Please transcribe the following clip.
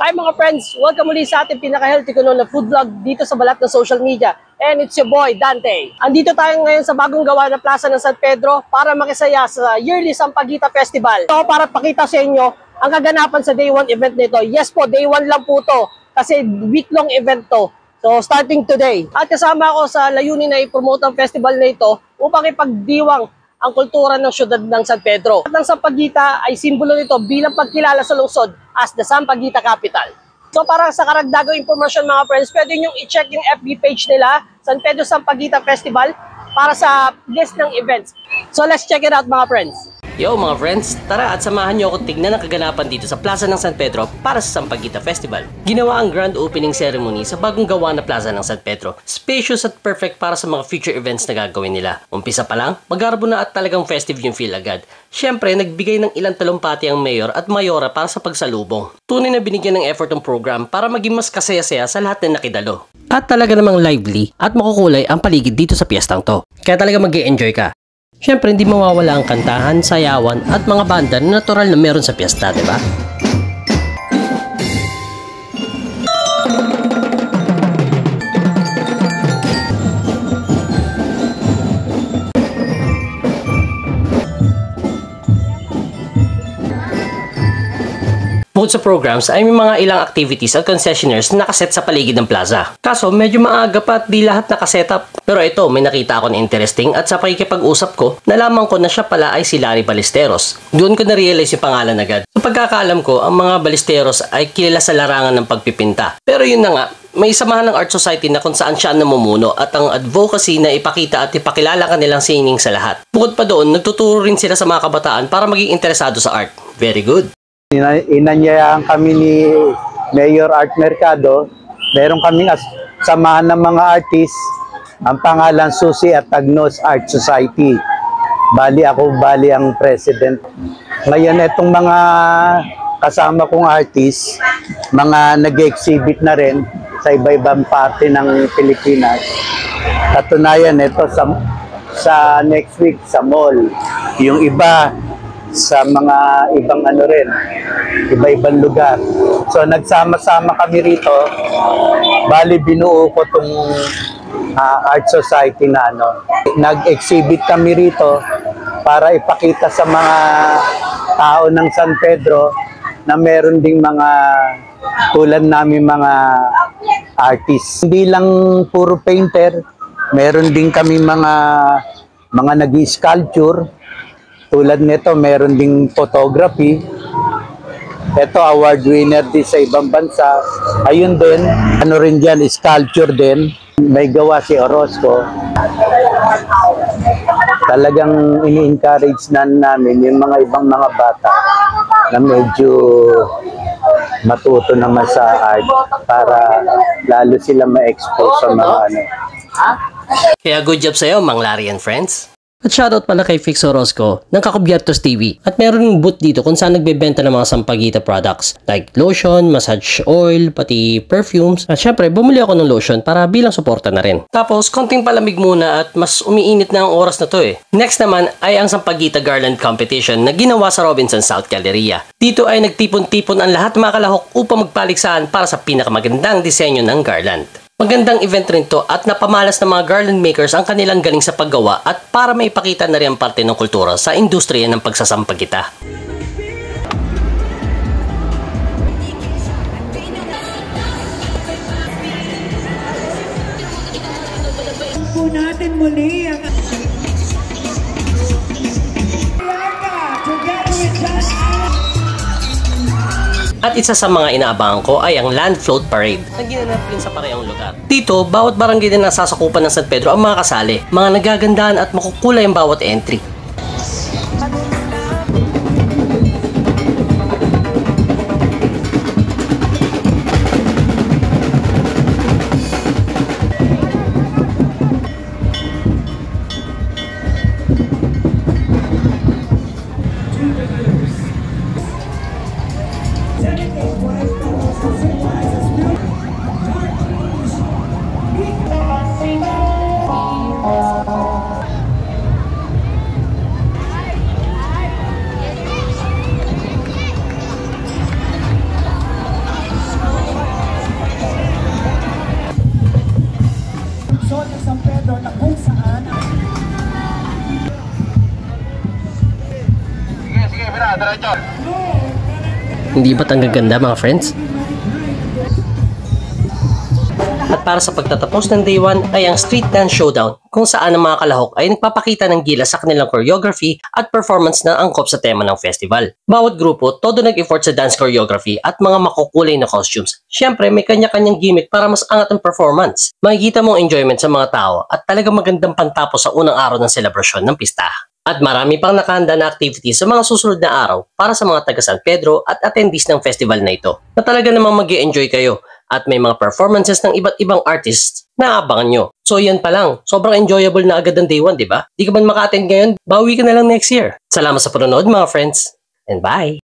Hi mga friends! Welcome muli sa ating pinaka-healthy kuno na food vlog dito sa balat ng social media. And it's your boy, Dante. Andito tayo ngayon sa bagong gawa na plaza ng San Pedro para makisaya sa yearly Sampaguita Festival. So para pakita sa inyo ang kaganapan sa Day 1 event nito. Yes po, Day 1 lang po to kasi week-long event to. So starting today. At kasama ako sa layunin na i-promote ang festival na ito upang ipagdiwang ang kultura ng syudad ng San Pedro. At ang Sampaguita ay simbolo nito bilang pagkilala sa lungsod as the Sampaguita Capital. So para sa karagdagang impormasyon mga friends, pwede nyo i-check yung FB page nila, San Pedro Sampaguita Festival, para sa list ng events. So let's check it out mga friends. Yo mga friends, tara at samahan nyo ako tignan ang kaganapan dito sa Plaza ng San Pedro para sa Sampaguita Festival. Ginawa ang grand opening ceremony sa bagong gawa na Plaza ng San Pedro. Spacious at perfect para sa mga future events na gagawin nila. Umpisa pa lang, magarbo na at talagang festive yung feel agad. Siyempre, nagbigay ng ilang talumpati ang mayor at mayora para sa pagsalubong. Tunay na binigyan ng effort ang program para maging mas kasaya-saya sa lahat na nakidalo. At talaga namang lively at makukulay ang paligid dito sa piyestang to. Kaya talaga mag-e-enjoy ka. Siyempre, hindi mawawala ang kantahan, sayawan at mga banda na natural na meron sa piyesta, diba? Bukod sa programs ay may mga ilang activities at concessionaires na nakaset sa paligid ng plaza. Kaso medyo maaga pa at di lahat nakasetup. Pero ito, may nakita ako na interesting at sa pakikipag-usap ko, nalaman ko na siya pala ay si Larry Ballesteros. Doon ko na-realize yung pangalan agad. Sa pagkakaalam ko, ang mga Ballesteros ay kilala sa larangan ng pagpipinta. Pero yun na nga, may samahan ng Art Society na kung saan siya namumuno at ang advocacy na ipakita at ipakilala kanilang sining sa lahat. Bukod pa doon, nagtuturo rin sila sa mga kabataan para maging interesado sa art. Very good. Inanyayahan kami ni Mayor Art Mercado. Meron kaming samahan ng mga artist. Ang pangalan Susi at Agnos Art Society. Bali ang president. Ngayon itong mga kasama kong artist, mga nag-exhibit na rin sa iba-ibang parte ng Pilipinas. Katunayan ito sa next week sa mall. Yung iba sa mga ibang rin, iba-ibang lugar. So nagsama-sama kami rito. Bali binuo ko tong Art Society na nag-exhibit kami rito para ipakita sa mga tao ng San Pedro na meron ding mga tulad namin mga artists. Hindi lang puro painter, meron din kami mga nag-sculpture. Tulad nito, meron ding photography. Ito, award winner din sa ibang bansa. Ayun din, rin dyan, sculpture din. May gawa si Orozco. Talagang ini-encourage na namin yung mga ibang mga bata na medyo matuto naman sa art para lalo sila ma-expose sa mga Kaya good job sa'yo, Mang Larry and friends. At shoutout pala kay Fix Orozco ng Kakubiertos TV. At meron yung booth dito kung saan nagbebenta ng mga Sampaguita products like lotion, massage oil, pati perfumes. At syempre, bumili ako ng lotion para bilang suporta na rin. Tapos, konting palamig muna at mas umiinit na ang oras na to eh. Next naman ay ang Sampaguita Garland Competition na ginawa sa Robinson South Galleria. Dito ay nagtipon-tipon ang lahat ng mga kalahok upang magpaligsahan para sa pinakamagandang disenyo ng garland. Magandang event rin to at napamalas ng mga garland makers ang kanilang galing sa paggawa at para maipakita na rin ang parte ng kultura sa industriya ng pagsasampagita. Po natin muli ang At isa sa mga inaabangan ko ay ang Land Float Parade na ginanap rin sa parehong lugar. Dito, bawat barangay na nasasakupan ng San Pedro ang mga kasali, mga nagagandahan at makukulay ang bawat entry. Hindi ba't ang gaganda mga friends? At para sa pagtatapos ng Day 1 ay ang Street Dance Showdown kung saan ang mga kalahok ay nagpapakita ng gilas sa kanilang choreography at performance na angkop sa tema ng festival. Bawat grupo todo nag-effort sa dance choreography at mga makukulay na costumes. Siyempre may kanya-kanyang gimmick para mas angat ang performance. Makikita mong enjoyment sa mga tao at talagang magandang pantapos sa unang araw ng selebrasyon ng pista. At marami pang nakahanda na activities sa mga susunod na araw para sa mga taga San Pedro at attendees ng festival na ito na talaga namang mag-e-enjoy kayo. At may mga performances ng iba't ibang artists na abangan nyo. So yan pa lang, sobrang enjoyable na agad ang Day 1, di ba? Di ka man maka-attend ngayon, bawi ka na lang next year. Salamat sa panonood mga friends, and bye!